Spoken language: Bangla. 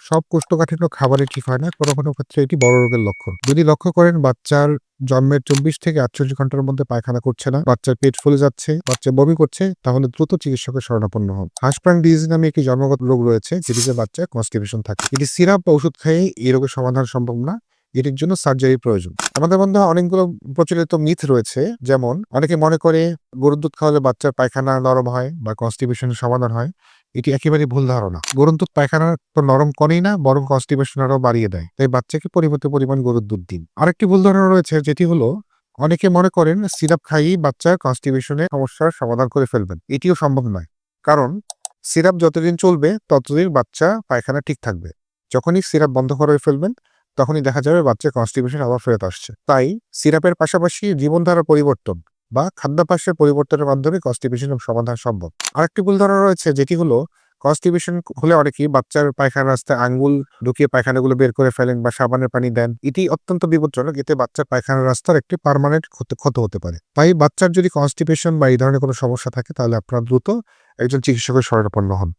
সব কোষ্ঠকাঠিন্য খাবারে ঠিক হয় না। কোনো ক্ষেত্রে এটি বড় রোগের লক্ষণ। যদি লক্ষ্য করেন বাচ্চার জন্মের ২৪ থেকে ৪৮ ঘন্টার মধ্যে পায়খানা করছে না, বাচ্চার পেট ফুলে যাচ্ছে, বাচ্চা বমি করছে, তাহলে দ্রুত চিকিৎসকের শরণাপন্ন হন। হাঁসপ্রাণ ডিজিজ নামে একটি জন্মগত রোগ রয়েছে যেটিতে বাচ্চার কনস্টিপেশন থাকে। এটি সিরাপ বা ওষুধ খেয়ে এই রোগের সমাধান সম্ভব না। এটির জন্য সার্জারি প্রয়োজন। আমাদের মধ্যে অনেকগুলো প্রচলিত মিথ রয়েছে। যেমন অনেকে মনে করে গরুর দুধ খাওয়ালে বাচ্চার পায়খানা নরম হয় বা কনস্টিপেশনের সমাধান হয়। এটি একেবারেই ভুল ধারণা। গরুর দুধ পায়খানা তো নরম করেই না, বরং কনস্টিপেশন আরও বাড়িয়ে দেয়। তাই বাচ্চাকে পরিমিত পরিমাণ গরুর দুধ দিন। আরেকটি ভুল ধারণা রয়েছে, যেটি হলো অনেকে মনে করেন সিরাপ খাইয়েই বাচ্চার কনস্টিপেশনের সমস্যার সমাধান করে ফেলবেন। এটিও সম্ভব নয়। কারণ সিরাপ যতদিন চলবে ততদিন বাচ্চা পায়খানা ঠিক থাকবে। যখনই সিরাপ বন্ধ করে ফেলবেন তখনই দেখা যাবে বাচ্চার কনস্টিপেশন আবার ফেরত আসছে। তাই সিরাপের পাশাপাশি জীবনধারার পরিবর্তন বা খাদ্যাভ্যাসের পরিবর্তনের মাধ্যমে কনস্টিপেশনের সমাধান সম্ভব। আরেকটি ভুল ধারণা রয়েছে, যেটি হলো কনস্টিপেশন হলে অনেকেই বাচ্চার পায়খানার রাস্তায় আঙ্গুল ঢুকিয়ে পায়খানাগুলো বের করে ফেলেন বা সাবানের পানি দেন। এটি অত্যন্ত বিপজ্জনক। এতে বাচ্চার পায়খানার রাস্তার একটি পার্মানেন্ট ক্ষত হতে পারে। তাই বাচ্চার যদি কনস্টিপেশন বা এই ধরনের কোনো সমস্যা থাকে তাহলে আপনারা দ্রুত একজন চিকিৎসকের শরণাপন্ন হন।